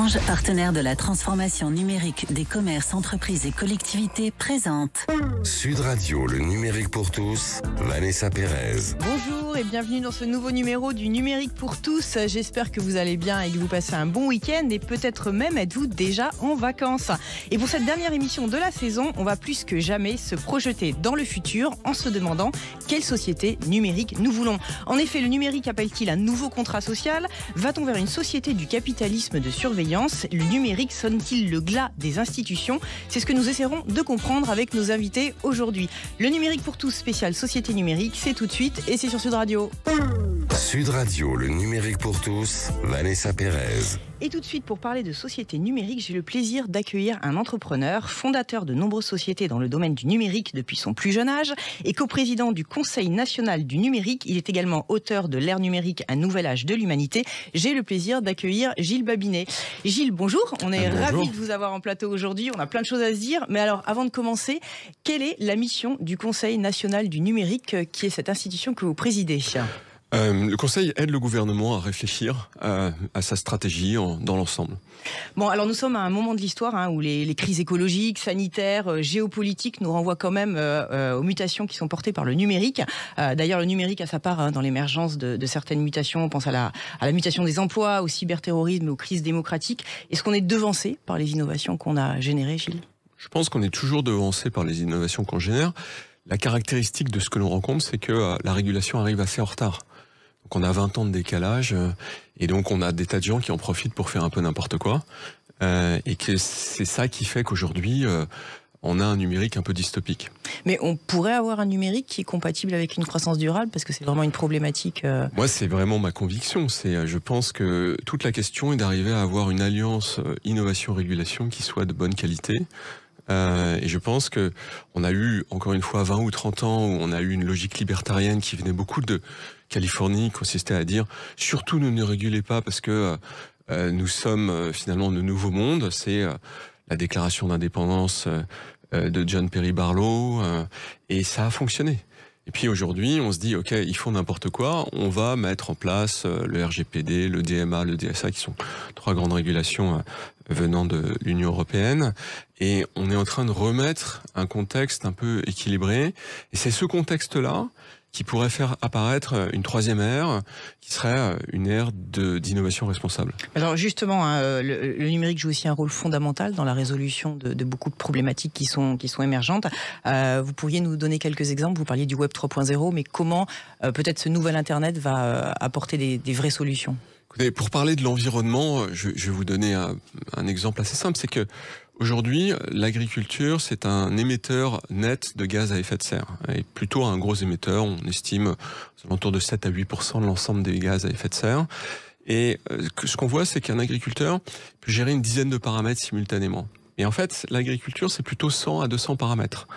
Orange, partenaire de la transformation numérique des commerces, entreprises et collectivités, présente Sud Radio, le numérique pour tous, Vanessa Pérez. Bonjour et bienvenue dans ce nouveau numéro du numérique pour tous. J'espère que vous allez bien et que vous passez un bon week-end et peut-être même êtes-vous déjà en vacances. Et pour cette dernière émission de la saison, on va plus que jamais se projeter dans le futur en se demandant quelle société numérique nous voulons. En effet, le numérique appelle-t-il un nouveau contrat social? Va-t-on vers une société du capitalisme de surveillance? Le numérique sonne-t-il le glas des institutions? C'est ce que nous essaierons de comprendre avec nos invités aujourd'hui. Le numérique pour tous spécial société numérique, c'est tout de suite et c'est sur Sud Radio. Sud Radio, le numérique pour tous, Vanessa Pérez. Et tout de suite, pour parler de société numérique, j'ai le plaisir d'accueillir un entrepreneur, fondateur de nombreuses sociétés dans le domaine du numérique depuis son plus jeune âge et coprésident du Conseil national du numérique. Il est également auteur de l'ère numérique, un nouvel âge de l'humanité. J'ai le plaisir d'accueillir Gilles Babinet. Gilles, bonjour. On est ravis de vous avoir en plateau aujourd'hui. On a plein de choses à se dire. Mais alors, avant de commencer, quelle est la mission du Conseil national du numérique, qui est cette institution que vous présidez ? Le Conseil aide le gouvernement à réfléchir à sa stratégie dans l'ensemble. Bon, alors nous sommes à un moment de l'histoire où les crises écologiques, sanitaires, géopolitiques nous renvoient quand même aux mutations qui sont portées par le numérique. D'ailleurs, le numérique a sa part dans l'émergence de certaines mutations. On pense à la mutation des emplois, au cyberterrorisme, aux crises démocratiques. Est-ce qu'on est devancé par les innovations qu'on a générées, Gilles ? Je pense qu'on est toujours devancé par les innovations qu'on génère. La caractéristique de ce que l'on rencontre, c'est que la régulation arrive assez en retard. Donc on a 20 ans de décalage et donc on a des tas de gens qui en profitent pour faire un peu n'importe quoi et que c'est ça qui fait qu'aujourd'hui on a un numérique un peu dystopique. Mais on pourrait avoir un numérique qui est compatible avec une croissance durable parce que c'est vraiment une problématique. Moi, c'est vraiment ma conviction. Je pense que toute la question est d'arriver à avoir une alliance innovation-régulation qui soit de bonne qualité. Et je pense que on a eu, encore une fois, 20 ou 30 ans où on a eu une logique libertarienne qui venait beaucoup de Californie, consistait à dire surtout ne régulez pas parce que nous sommes finalement le nouveau monde. C'est la déclaration d'indépendance de John Perry Barlow et ça a fonctionné. Et puis aujourd'hui, on se dit, ok, ils font n'importe quoi, on va mettre en place le RGPD, le DMA, le DSA, qui sont 3 grandes régulations venant de l'Union européenne. Et on est en train de remettre un contexte un peu équilibré. Et c'est ce contexte-là qui pourrait faire apparaître une 3e ère, qui serait une ère d'innovation responsable. Alors justement, le numérique joue aussi un rôle fondamental dans la résolution de beaucoup de problématiques qui sont émergentes. Vous pourriez nous donner quelques exemples? Vous parliez du Web 3.0, mais comment peut-être ce nouvel Internet va apporter des vraies solutions? Écoutez, pour parler de l'environnement, je vais vous donner un exemple assez simple, c'est que aujourd'hui, l'agriculture, c'est un émetteur net de gaz à effet de serre. Et plutôt un gros émetteur, on estime aux alentours de 7 à 8% de l'ensemble des gaz à effet de serre. Et ce qu'on voit, c'est qu'un agriculteur peut gérer une dizaine de paramètres simultanément. Et en fait, l'agriculture, c'est plutôt 100 à 200 paramètres.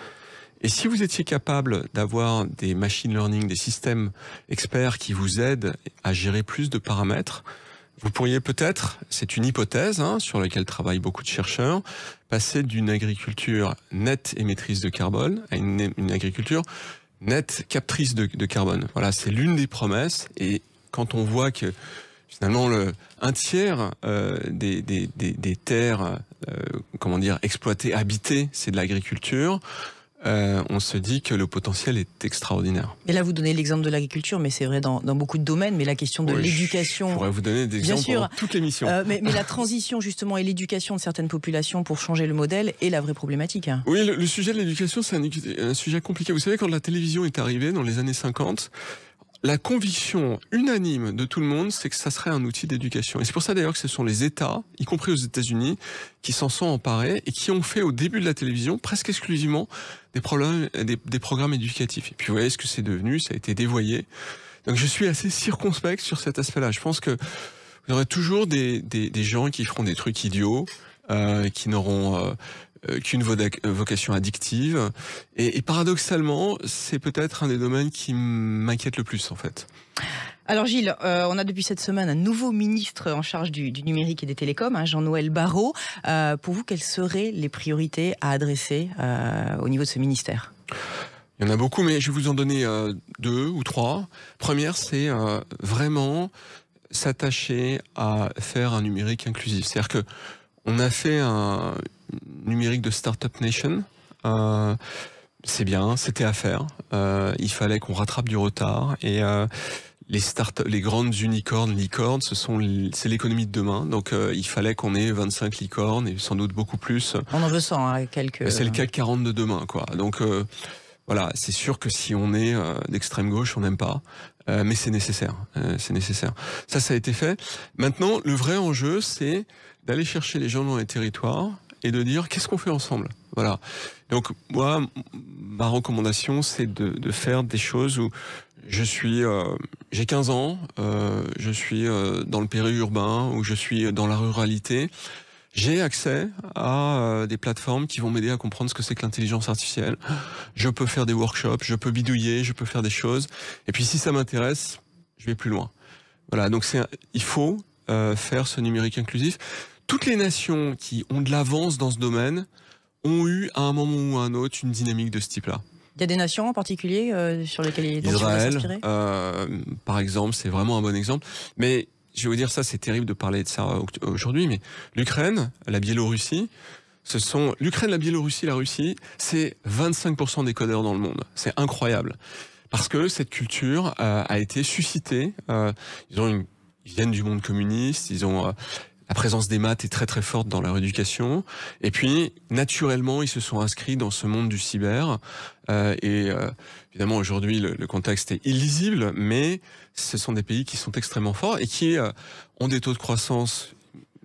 Et si vous étiez capable d'avoir des machine learning, des systèmes experts qui vous aident à gérer plus de paramètres, vous pourriez peut-être, c'est une hypothèse sur laquelle travaillent beaucoup de chercheurs, passer d'une agriculture nette émettrice de carbone à une agriculture nette captrice de carbone. Voilà, c'est l'une des promesses. Et quand on voit que finalement un tiers des terres, exploitées, habitées, c'est de l'agriculture. On se dit que le potentiel est extraordinaire. Et là, vous donnez l'exemple de l'agriculture, mais c'est vrai dans beaucoup de domaines, mais la question de l'éducation... Je pourrais vous donner des exemples pendant toute l'émission. Mais la transition, justement, et l'éducation de certaines populations pour changer le modèle est la vraie problématique. Oui, le sujet de l'éducation, c'est un sujet compliqué. Vous savez, quand la télévision est arrivée dans les années 50... la conviction unanime de tout le monde, c'est que ça serait un outil d'éducation. Et c'est pour ça d'ailleurs que ce sont les États, y compris aux États-Unis, qui s'en sont emparés et qui ont fait au début de la télévision presque exclusivement des programmes éducatifs. Et puis vous voyez ce que c'est devenu, ça a été dévoyé. Donc je suis assez circonspect sur cet aspect-là. Je pense que vous aurez toujours des gens qui feront des trucs idiots, qui n'auront qu'une vocation addictive. Et paradoxalement, c'est peut-être un des domaines qui m'inquiète le plus, en fait. Alors Gilles, on a depuis cette semaine un nouveau ministre en charge du numérique et des télécoms, Jean-Noël Barrot. Pour vous, quelles seraient les priorités à adresser au niveau de ce ministère ? Il y en a beaucoup, mais je vais vous en donner 2 ou 3. Première, c'est vraiment s'attacher à faire un numérique inclusif. C'est-à-dire que on a fait un numérique de Startup Nation. C'est bien, c'était à faire. Il fallait qu'on rattrape du retard et les grandes unicornes, licornes, c'est l'économie de demain. Donc il fallait qu'on ait 25 licornes et sans doute beaucoup plus. On en veut 100, hein, quelques. C'est le CAC 40 de demain, quoi. Donc voilà, c'est sûr que si on est d'extrême gauche, on n'aime pas. Mais c'est nécessaire. C'est nécessaire. Ça a été fait. Maintenant, le vrai enjeu, c'est d'aller chercher les gens dans les territoires et de dire qu'est-ce qu'on fait ensemble. Voilà. Donc moi, ma recommandation, c'est de faire des choses où j'ai 15 ans, je suis dans le périurbain, où je suis dans la ruralité. J'ai accès à des plateformes qui vont m'aider à comprendre ce que c'est que l'intelligence artificielle. Je peux faire des workshops, je peux bidouiller, je peux faire des choses. Et puis si ça m'intéresse, je vais plus loin. Voilà, donc il faut faire ce numérique inclusif. Toutes les nations qui ont de l'avance dans ce domaine ont eu à un moment ou à un autre une dynamique de ce type-là. Il y a des nations en particulier sur lesquelles Israël, par exemple, c'est vraiment un bon exemple. Mais je vais vous dire ça, c'est terrible de parler de ça aujourd'hui, mais l'Ukraine, la Biélorussie, l'Ukraine, la Biélorussie, la Russie, c'est 25% des codeurs dans le monde. C'est incroyable. Parce que cette culture a été suscitée. Ils viennent du monde communiste, la présence des maths est très très forte dans leur éducation. Et puis, naturellement, ils se sont inscrits dans ce monde du cyber. Évidemment, aujourd'hui, le contexte est illisible, mais ce sont des pays qui sont extrêmement forts et qui ont des taux de croissance,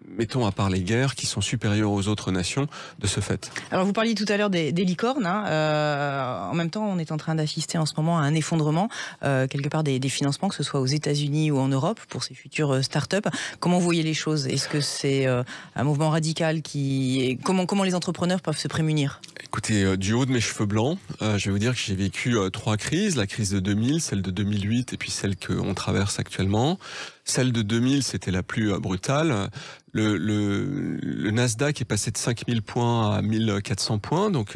mettons à part les guerres, qui sont supérieurs aux autres nations de ce fait. Alors vous parliez tout à l'heure des licornes. En même temps, on est en train d'assister en ce moment à un effondrement quelque part des financements, que ce soit aux États-Unis ou en Europe, pour ces futures startups. Comment vous voyez les choses? Est-ce que c'est un mouvement radical comment les entrepreneurs peuvent se prémunir? Écoutez, du haut de mes cheveux blancs, je vais vous dire que j'ai vécu 3 crises. La crise de 2000, celle de 2008 et puis celle qu'on traverse actuellement. Celle de 2000, c'était la plus brutale. Le Nasdaq est passé de 5000 points à 1400 points, donc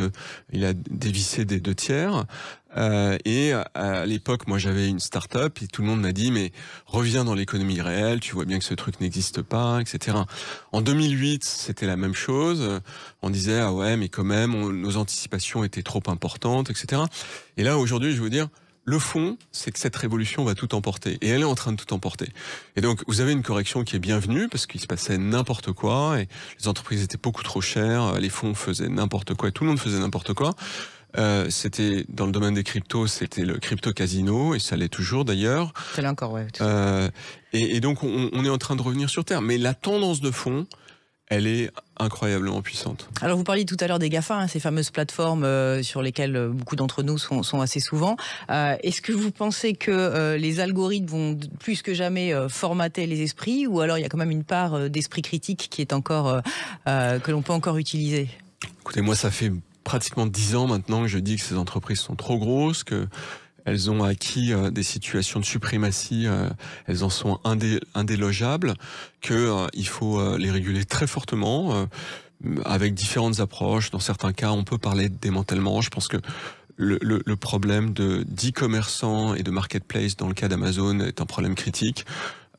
il a dévissé des 2/3. Et à l'époque, moi j'avais une start-up et tout le monde m'a dit mais reviens dans l'économie réelle, tu vois bien que ce truc n'existe pas, etc. En 2008, c'était la même chose. On disait ah ouais mais quand même nos anticipations étaient trop importantes, etc. Et là aujourd'hui, je veux vous dire, le fond, c'est que cette révolution va tout emporter. Et elle est en train de tout emporter. Et donc, vous avez une correction qui est bienvenue, parce qu'il se passait n'importe quoi, et les entreprises étaient beaucoup trop chères, les fonds faisaient n'importe quoi, et tout le monde faisait n'importe quoi. C'était dans le domaine des cryptos, c'était le crypto casino, et ça l'est toujours d'ailleurs. Ça l'est encore, ouais. Et donc, on est en train de revenir sur Terre. Mais la tendance de fond, elle est incroyablement puissante. Alors vous parliez tout à l'heure des GAFA, ces fameuses plateformes sur lesquelles beaucoup d'entre nous sont assez souvent. Est-ce que vous pensez que les algorithmes vont plus que jamais formater les esprits, ou alors il y a quand même une part d'esprit critique qui est encore que l'on peut encore utiliser? Écoutez, moi ça fait pratiquement 10 ans maintenant que je dis que ces entreprises sont trop grosses, que elles ont acquis des situations de suprématie, elles en sont indélogeables, qu'il faut les réguler très fortement, avec différentes approches. Dans certains cas, on peut parler de démantèlement. Je pense que le problème d'e-commerçants et de marketplace dans le cas d'Amazon est un problème critique.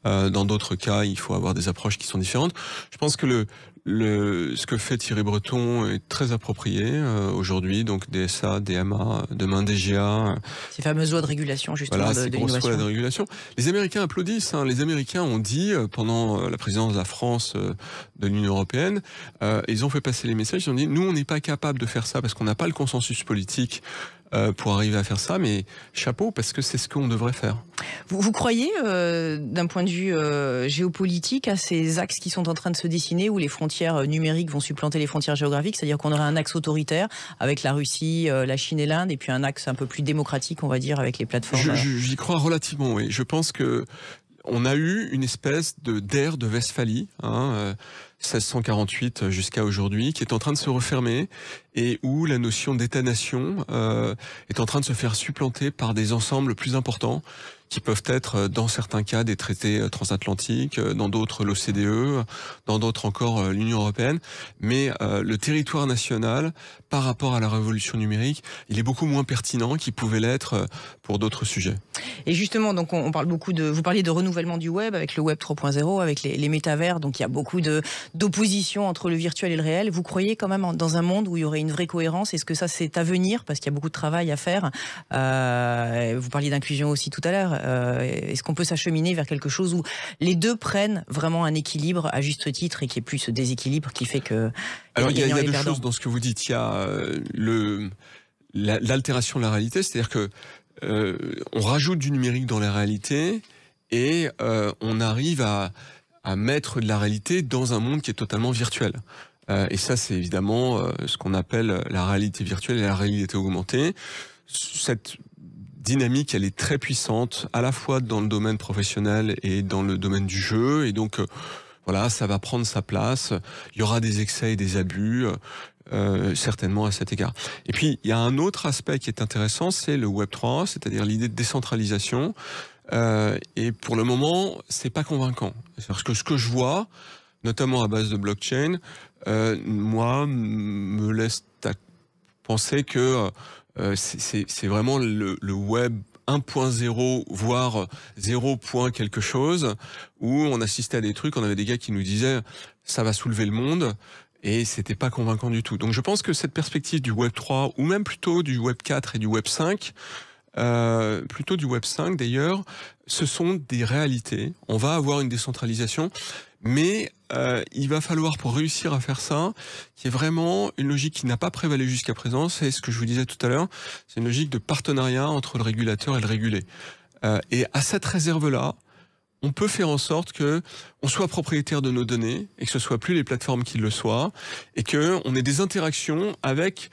Dans d'autres cas, il faut avoir des approches qui sont différentes. Je pense que ce que fait Thierry Breton est très approprié aujourd'hui, donc DSA, DMA, demain DGA. Ces fameuses lois de régulation, justement, voilà, de l'innovation. Lois de régulation. Les Américains applaudissent. Les Américains ont dit, pendant la présidence de la France de l'Union européenne, ils ont fait passer les messages, ils ont dit, nous, on n'est pas capable de faire ça parce qu'on n'a pas le consensus politique pour arriver à faire ça, mais chapeau, parce que c'est ce qu'on devrait faire. Vous croyez, d'un point de vue géopolitique, à ces axes qui sont en train de se dessiner, où les frontières numériques vont supplanter les frontières géographiques, c'est-à-dire qu'on aurait un axe autoritaire avec la Russie, la Chine et l'Inde, et puis un axe un peu plus démocratique, on va dire, avec les plateformes? J'y crois relativement, oui. Je pense que on a eu une espèce d'ère de Westphalie, 1648 jusqu'à aujourd'hui, qui est en train de se refermer et où la notion d'État-nation est en train de se faire supplanter par des ensembles plus importants qui peuvent être, dans certains cas, des traités transatlantiques, dans d'autres l'OCDE, dans d'autres encore l'Union européenne. Mais le territoire national, par rapport à la révolution numérique, il est beaucoup moins pertinent qu'il pouvait l'être pour d'autres sujets. Et justement, donc on parle beaucoup vous parliez de renouvellement du web avec le web 3.0, avec les métavers, donc il y a beaucoup d'opposition entre le virtuel et le réel. Vous croyez quand même dans un monde où il y aurait une vraie cohérence? Est-ce que ça c'est à venir? Parce qu'il y a beaucoup de travail à faire. Vous parliez d'inclusion aussi tout à l'heure. Est-ce qu'on peut s'acheminer vers quelque chose où les deux prennent vraiment un équilibre à juste titre et qu'il n'y ait plus ce déséquilibre qui fait que... Alors il y a deux choses dans ce que vous dites. Il y a l'altération de la réalité, c'est-à-dire que on rajoute du numérique dans la réalité et on arrive à mettre de la réalité dans un monde qui est totalement virtuel. Et ça, c'est évidemment ce qu'on appelle la réalité virtuelle et la réalité augmentée. Cette dynamique, elle est très puissante, à la fois dans le domaine professionnel et dans le domaine du jeu. Et donc, voilà, ça va prendre sa place. Il y aura des excès et des abus, certainement à cet égard. Et puis, il y a un autre aspect qui est intéressant, c'est le Web3, c'est-à-dire l'idée de décentralisation. Et pour le moment, c'est pas convaincant. Parce que ce que je vois, notamment à base de blockchain, moi, me laisse penser que c'est vraiment le web 1.0, voire 0. quelque chose, où on assistait à des trucs, on avait des gars qui nous disaient « ça va soulever le monde », et c'était pas convaincant du tout. Donc je pense que cette perspective du Web 3, ou même plutôt du Web 4 et du Web 5, plutôt du Web 5 d'ailleurs, ce sont des réalités. On va avoir une décentralisation, mais il va falloir, pour réussir à faire ça, qu'il y ait vraiment une logique qui n'a pas prévalu jusqu'à présent. C'est ce que je vous disais tout à l'heure, c'est une logique de partenariat entre le régulateur et le régulé. Et à cette réserve-là, on peut faire en sorte que on soit propriétaire de nos données et que ce soit plus les plateformes qui le soient, et que on ait des interactions avec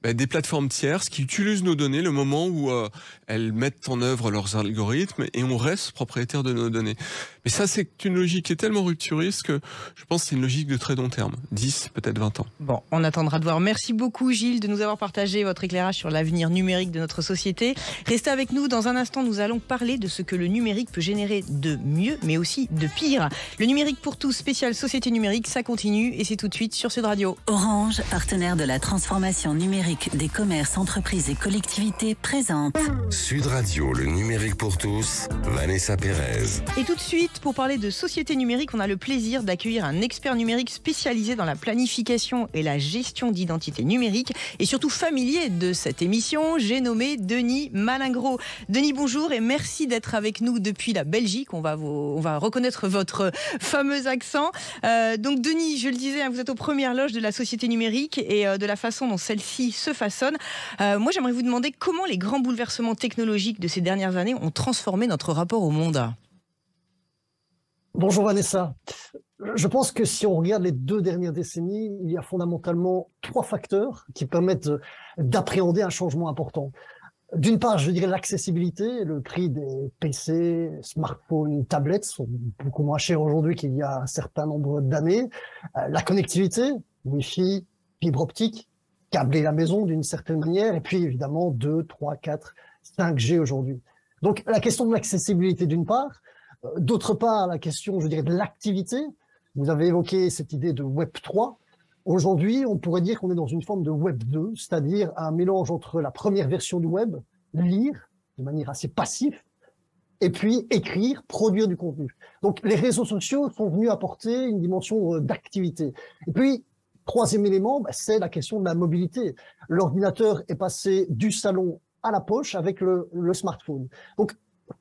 des plateformes tierces qui utilisent nos données le moment où elles mettent en œuvre leurs algorithmes, et on reste propriétaire de nos données. Mais ça, c'est une logique qui est tellement rupturiste que je pense que c'est une logique de très long terme, 10, peut-être 20 ans. Bon, on attendra de voir. Merci beaucoup Gilles de nous avoir partagé votre éclairage sur l'avenir numérique de notre société. Restez avec nous, dans un instant nous allons parler de ce que le numérique peut générer de mieux, mais aussi de pire. Le numérique pour tous, spécial société numérique, ça continue et c'est tout de suite sur Sud Radio. Orange, partenaire de la transformation numérique des commerces, entreprises et collectivités, présente Sud Radio, le numérique pour tous, Vanessa Pérez. Et tout de suite, pour parler de société numérique, on a le plaisir d'accueillir un expert numérique spécialisé dans la planification et la gestion d'identité numérique, et surtout familier de cette émission. J'ai nommé Denis Malingro. Denis, bonjour et merci d'être avec nous depuis la Belgique. On va reconnaître votre fameux accent. Donc Denis, je le disais, vous êtes aux premières loges de la société numérique et de la façon dont celle-ci se façonne. Moi, j'aimerais vous demander comment les grands bouleversements technologiques de ces dernières années ont transformé notre rapport au monde. Bonjour Vanessa. Je pense que si on regarde les 2 dernières décennies, il y a fondamentalement 3 facteurs qui permettent d'appréhender un changement important. D'une part, je dirais l'accessibilité. Le prix des PC, smartphones, tablettes sont beaucoup moins chers aujourd'hui qu'il y a un certain nombre d'années. La connectivité, Wi-Fi, fibre optique, câbler la maison d'une certaine manière, et puis évidemment 2, 3, 4, 5G aujourd'hui. Donc la question de l'accessibilité d'une part, d'autre part la question, je dirais, de l'activité. Vous avez évoqué cette idée de Web 3. Aujourd'hui, on pourrait dire qu'on est dans une forme de Web 2, c'est-à-dire un mélange entre la première version du web, lire de manière assez passive, et puis écrire, produire du contenu. Donc les réseaux sociaux sont venus apporter une dimension d'activité. Et puis, troisième élément, c'est la question de la mobilité. L'ordinateur est passé du salon à la poche avec le smartphone. Donc,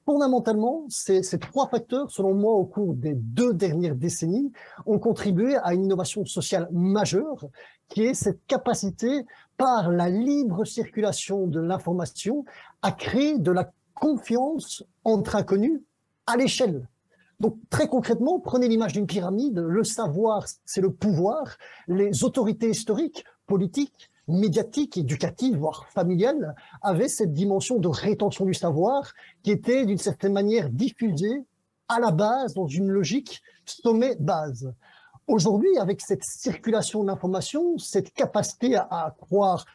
fondamentalement, ces 3 facteurs, selon moi, au cours des 2 dernières décennies, ont contribué à une innovation sociale majeure, qui est cette capacité, par la libre circulation de l'information, à créer de la confiance entre inconnus à l'échelle. Donc, très concrètement, prenez l'image d'une pyramide. Le savoir, c'est le pouvoir. Les autorités historiques, politiques, médiatiques, éducatives, voire familiales, avaient cette dimension de rétention du savoir qui était d'une certaine manière diffusée à la base dans une logique sommet-base. Aujourd'hui, avec cette circulation de l'information, cette capacité à croire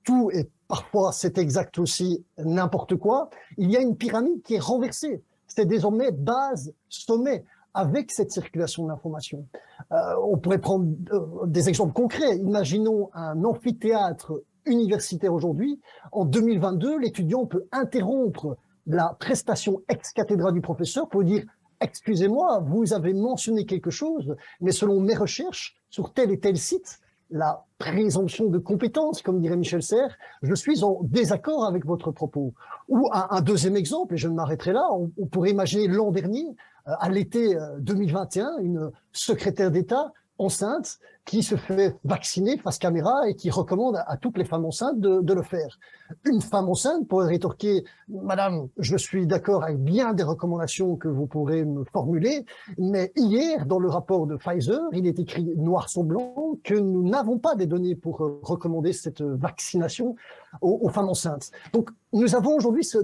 tout et parfois c'est exact aussi n'importe quoi, il y a une pyramide qui est renversée. C'est désormais base, sommet, avec cette circulation de l'information. On pourrait prendre des exemples concrets. Imaginons un amphithéâtre universitaire aujourd'hui. En 2022, l'étudiant peut interrompre la prestation ex cathedra du professeur pour dire « Excusez-moi, vous avez mentionné quelque chose, mais selon mes recherches, sur tel et tel site, la présomption de compétence, comme dirait Michel Serres, je suis en désaccord avec votre propos. » Ou un deuxième exemple, et je ne m'arrêterai là, on pourrait imaginer l'an dernier, à l'été 2021, une secrétaire d'État enceinte qui se fait vacciner face caméra et qui recommande à toutes les femmes enceintes de le faire. Une femme enceinte pourrait rétorquer « Madame, je suis d'accord avec bien des recommandations que vous pourrez me formuler, mais hier, dans le rapport de Pfizer, il est écrit noir sur blanc que nous n'avons pas des données pour recommander cette vaccination aux femmes enceintes. » Donc, nous avons aujourd'hui ce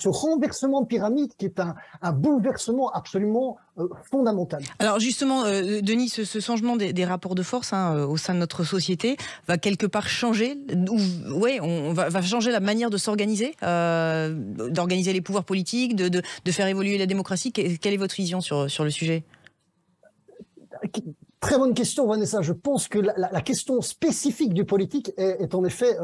renversement de pyramide qui est un bouleversement absolument fondamental. Alors justement, Denis, ce changement des rapports de force au sein de notre société va quelque part changer, on va changer la manière de s'organiser, d'organiser les pouvoirs politiques, de faire évoluer la démocratie. Quelle est votre vision sur le sujet? Très bonne question, Vanessa. Je pense que la question spécifique du politique est en effet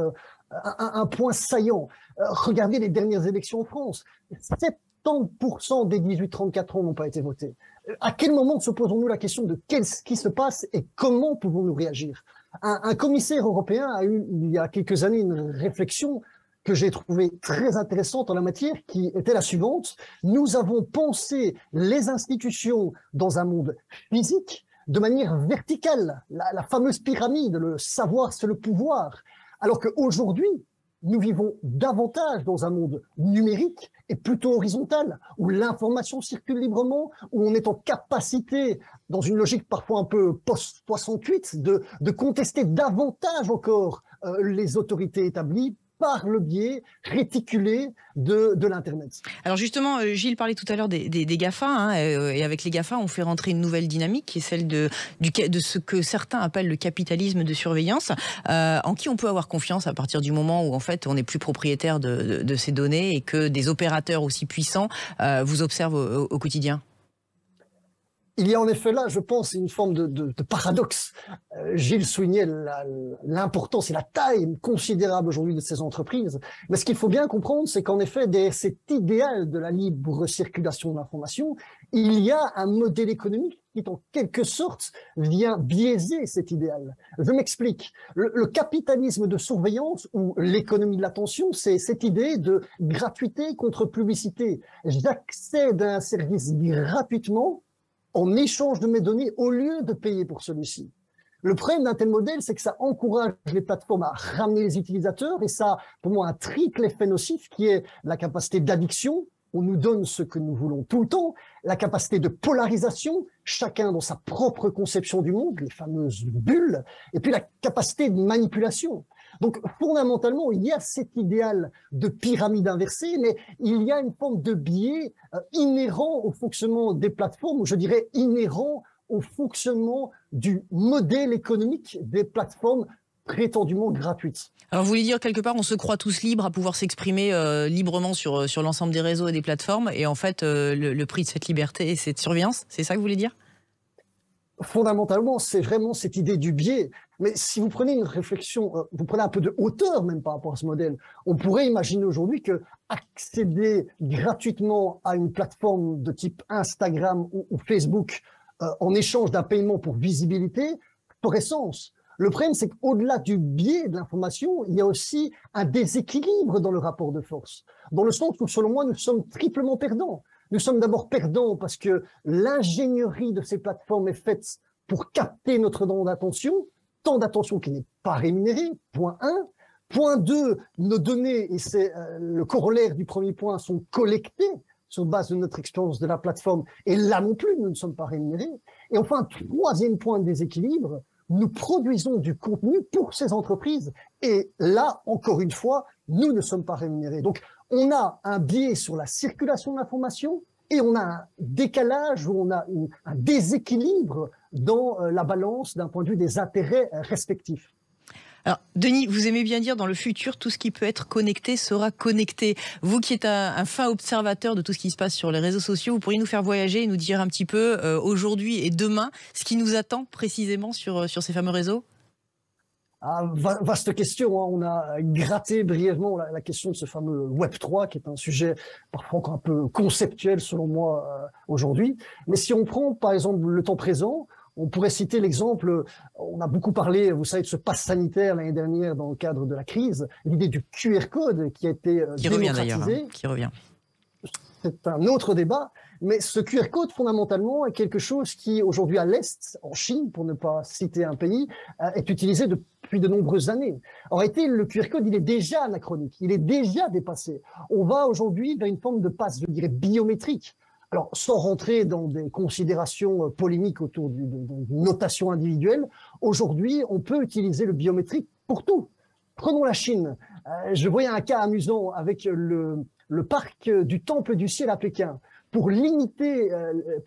un point saillant. Regardez les dernières élections en France. 70% des 18-34 ans n'ont pas été votés. À quel moment se posons-nous la question de qu'est-ce qui se passe et comment pouvons-nous réagir? Un commissaire européen a eu, il y a quelques années, une réflexion que j'ai trouvée très intéressante en la matière, qui était la suivante. Nous avons pensé les institutions dans un monde physique de manière verticale, la fameuse pyramide, le savoir c'est le pouvoir, alors qu'aujourd'hui, nous vivons davantage dans un monde numérique et plutôt horizontal, où l'information circule librement, où on est en capacité, dans une logique parfois un peu post-68, de contester davantage encore les autorités établies par le biais réticulé de l'Internet. Alors justement, Gilles parlait tout à l'heure des GAFA, et avec les GAFA, on fait rentrer une nouvelle dynamique qui est celle de ce que certains appellent le capitalisme de surveillance, en qui on peut avoir confiance à partir du moment où en fait on n'est plus propriétaire de ces données et que des opérateurs aussi puissants vous observent au quotidien. Il y a en effet là, je pense, une forme de paradoxe. Gilles soulignait l'importance et la taille considérable aujourd'hui de ces entreprises. Mais ce qu'il faut bien comprendre, c'est qu'en effet, derrière cet idéal de la libre circulation de l'information, il y a un modèle économique qui, en quelque sorte, vient biaiser cet idéal. Je m'explique. Le capitalisme de surveillance ou l'économie de l'attention, c'est cette idée de gratuité contre publicité. J'accède à un service gratuitement en échange de mes données au lieu de payer pour celui-ci. Le problème d'un tel modèle, c'est que ça encourage les plateformes à ramener les utilisateurs et ça a pour moi un triple effet nocif qui est la capacité d'addiction, on nous donne ce que nous voulons tout le temps, la capacité de polarisation, chacun dans sa propre conception du monde, les fameuses bulles, et puis la capacité de manipulation. Donc, fondamentalement, il y a cet idéal de pyramide inversée, mais il y a une forme de biais inhérent au fonctionnement des plateformes, ou je dirais inhérent au fonctionnement du modèle économique des plateformes prétendument gratuites. Alors, vous voulez dire, quelque part, on se croit tous libres à pouvoir s'exprimer librement sur l'ensemble des réseaux et des plateformes, et en fait, le prix de cette liberté et cette surveillance, c'est ça que vous voulez dire ? Fondamentalement, c'est vraiment cette idée du biais. Mais si vous prenez une réflexion, vous prenez un peu de hauteur même par rapport à ce modèle, on pourrait imaginer aujourd'hui que accéder gratuitement à une plateforme de type Instagram ou Facebook en échange d'un paiement pour visibilité ferait sens. Le problème, c'est qu'au-delà du biais de l'information, il y a aussi un déséquilibre dans le rapport de force, dans le sens où, selon moi, nous sommes triplement perdants. Nous sommes d'abord perdants parce que l'ingénierie de ces plateformes est faite pour capter notre temps d'attention qui n'est pas rémunéré, point 1. Point 2, nos données, et c'est le corollaire du premier point, sont collectées sur base de notre expérience de la plateforme, et là non plus, nous ne sommes pas rémunérés. Et enfin, troisième point de déséquilibre, nous produisons du contenu pour ces entreprises, et là, encore une fois, nous ne sommes pas rémunérés. Donc, on a un biais sur la circulation de l'information et on a un décalage ou on a un déséquilibre dans la balance d'un point de vue des intérêts respectifs. Alors, Denis, vous aimez bien dire dans le futur, tout ce qui peut être connecté sera connecté. Vous qui êtes un fin observateur de tout ce qui se passe sur les réseaux sociaux, vous pourriez nous faire voyager et nous dire un petit peu aujourd'hui et demain ce qui nous attend précisément sur ces fameux réseaux? Vaste question, hein. On a gratté brièvement la question de ce fameux Web3, qui est un sujet parfois encore un peu conceptuel selon moi aujourd'hui. Mais si on prend par exemple le temps présent, on pourrait citer l'exemple, on a beaucoup parlé, vous savez, de ce pass sanitaire l'année dernière dans le cadre de la crise, l'idée du QR code qui a été qui revient d'ailleurs, hein, qui revient. C'est un autre débat, mais ce QR code fondamentalement est quelque chose qui aujourd'hui à l'Est, en Chine, pour ne pas citer un pays, est utilisé depuis de nombreuses années. En réalité, le QR code, il est déjà anachronique, il est déjà dépassé. On va aujourd'hui vers une forme de passe, je dirais, biométrique. Alors, sans rentrer dans des considérations polémiques autour d'une notation individuelle, aujourd'hui, on peut utiliser le biométrique pour tout. Prenons la Chine. Je voyais un cas amusant avec le parc du Temple du Ciel à Pékin. Pour limiter,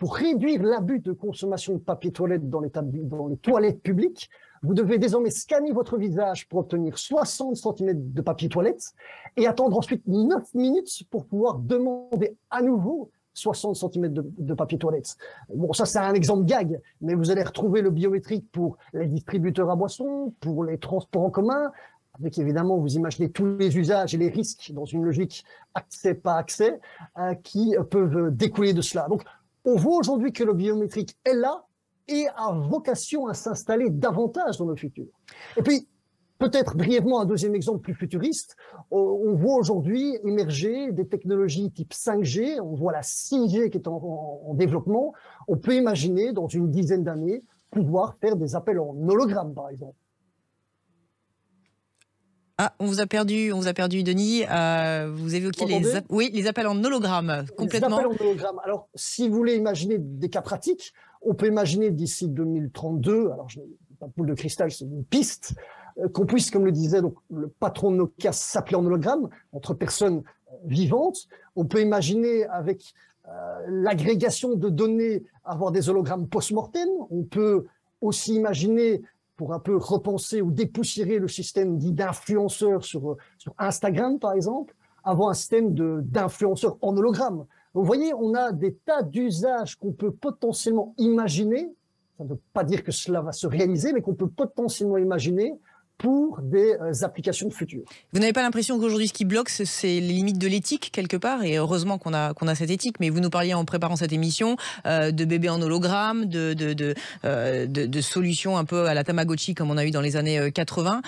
pour réduire l'abus de consommation de papier toilette dans les toilettes publiques, vous devez désormais scanner votre visage pour obtenir 60 cm de papier toilette et attendre ensuite 9 minutes pour pouvoir demander à nouveau 60 cm de papier toilette. Bon, ça c'est un exemple gag, mais vous allez retrouver le biométrique pour les distributeurs à boissons, pour les transports en commun, avec évidemment, vous imaginez tous les usages et les risques dans une logique accès-pas accès qui peuvent découler de cela. Donc, on voit aujourd'hui que le biométrique est là et a vocation à s'installer davantage dans le futur. Et puis, peut-être brièvement un deuxième exemple plus futuriste, on voit aujourd'hui émerger des technologies type 5G, on voit la 6G qui est en développement, on peut imaginer dans une dizaine d'années pouvoir faire des appels en hologramme par exemple. Ah, on vous a perdu, Denis. Vous évoquiez les appels en hologramme, complètement. Les appels en hologramme. Alors, si vous voulez imaginer des cas pratiques, on peut imaginer d'ici 2032, alors je n'ai pas de boule de cristal, c'est une piste, qu'on puisse, comme le disait donc, le patron de Nokia, s'appeler en hologramme entre personnes vivantes. On peut imaginer avec l'agrégation de données avoir des hologrammes post-mortem. On peut aussi imaginer, pour un peu repenser ou dépoussiérer le système dit d'influenceurs sur Instagram, par exemple, avoir un système d'influenceurs en hologramme. Donc, vous voyez, on a des tas d'usages qu'on peut potentiellement imaginer, ça ne veut pas dire que cela va se réaliser, mais qu'on peut potentiellement imaginer pour des applications futures. Vous n'avez pas l'impression qu'aujourd'hui, ce qui bloque, c'est les limites de l'éthique, quelque part? Et heureusement qu'on a cette éthique. Mais vous nous parliez en préparant cette émission de bébés en hologramme, de solutions un peu à la Tamagotchi, comme on a eu dans les années 80.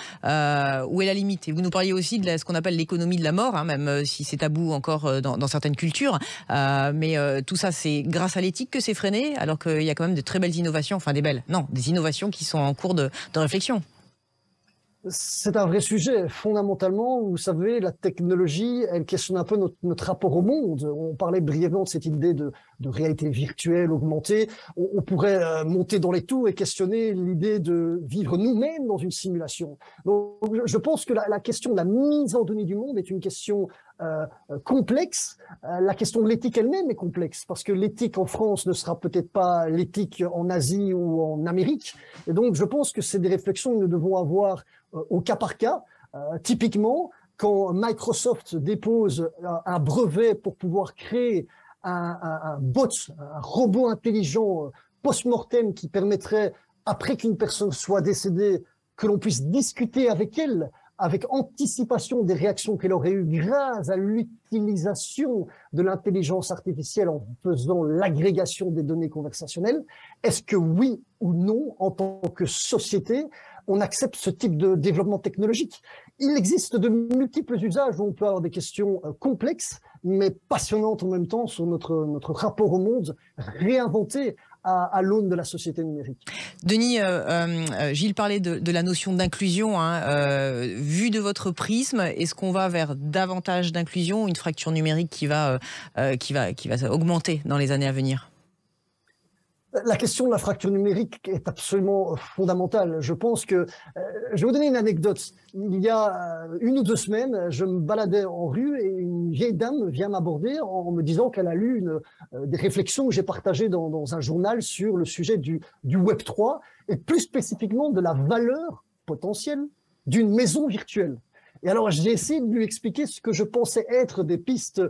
Où est la limite? Et vous nous parliez aussi de ce qu'on appelle l'économie de la mort, hein, même si c'est tabou encore dans certaines cultures. Mais tout ça, c'est grâce à l'éthique que c'est freiné, alors qu'il y a quand même de très belles innovations, enfin des innovations qui sont en cours de réflexion. C'est un vrai sujet. Fondamentalement, vous savez, la technologie, elle questionne un peu notre rapport au monde. On parlait brièvement de cette idée de réalité virtuelle, augmentée. On pourrait monter dans les tours et questionner l'idée de vivre nous-mêmes dans une simulation. Donc, je pense que la question de la mise en données du monde est une question complexe. La question de l'éthique elle-même est complexe parce que l'éthique en France ne sera peut-être pas l'éthique en Asie ou en Amérique. Et donc, je pense que c'est des réflexions que nous devons avoir au cas par cas. Typiquement, quand Microsoft dépose un brevet pour pouvoir créer un bot, un robot intelligent post-mortem qui permettrait, après qu'une personne soit décédée, que l'on puisse discuter avec elle, avec anticipation des réactions qu'elle aurait eues grâce à l'utilisation de l'intelligence artificielle en faisant l'agrégation des données conversationnelles, est-ce que oui ou non, en tant que société, on accepte ce type de développement technologique? Il existe de multiples usages où on peut avoir des questions complexes, mais passionnantes en même temps sur notre rapport au monde, réinventé à l'aune de la société numérique. Denis, Gilles parlait de la notion d'inclusion. Hein, vu de votre prisme, est-ce qu'on va vers davantage d'inclusion, une fracture numérique qui va augmenter dans les années à venir? La question de la fracture numérique est absolument fondamentale. Je pense que... je vais vous donner une anecdote. Il y a 1 ou 2 semaines, je me baladais en rue et une vieille dame vient m'aborder en me disant qu'elle a lu des réflexions que j'ai partagées dans un journal sur le sujet du Web3 et plus spécifiquement de la valeur potentielle d'une maison virtuelle. Et alors, j'ai essayé de lui expliquer ce que je pensais être des pistes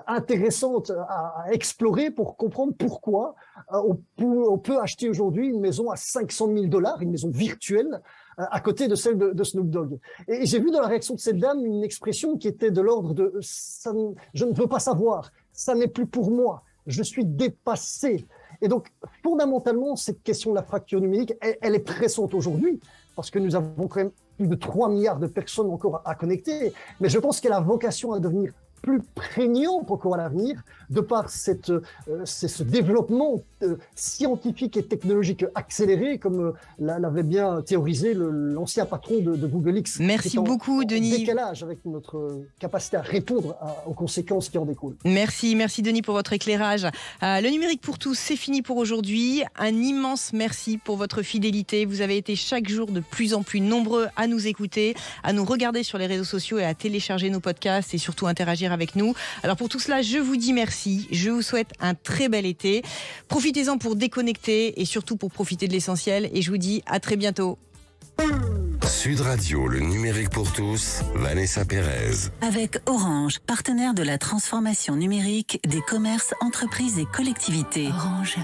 intéressantes à explorer pour comprendre pourquoi on peut acheter aujourd'hui une maison à $500 000, une maison virtuelle, à côté de celle de Snoop Dogg. Et j'ai vu dans la réaction de cette dame une expression qui était de l'ordre de « je ne veux pas savoir, ça n'est plus pour moi, je suis dépassé ». Et donc, fondamentalement, cette question de la fracture numérique, elle est pressante aujourd'hui, parce que nous avons quand même plus de 3 milliards de personnes encore à connecter, mais je pense qu'elle a vocation à devenir plus prégnante encore à l'avenir, de par ce développement scientifique et technologique accéléré, comme l'avait bien théorisé l'ancien patron de Google X. Merci beaucoup, Denis. Décalage avec notre capacité à répondre aux conséquences qui en découlent. Merci Denis pour votre éclairage. Le numérique pour tous, c'est fini pour aujourd'hui. Un immense merci pour votre fidélité. Vous avez été chaque jour de plus en plus nombreux à nous écouter, à nous regarder sur les réseaux sociaux et à télécharger nos podcasts et surtout interagir avec nous. Alors pour tout cela, je vous dis merci. Je vous souhaite un très bel été. Profitez-en pour déconnecter et surtout pour profiter de l'essentiel. Et je vous dis à très bientôt. Sud Radio, le numérique pour tous, Vanessa Pérez. Avec Orange, partenaire de la transformation numérique des commerces, entreprises et collectivités. Orange.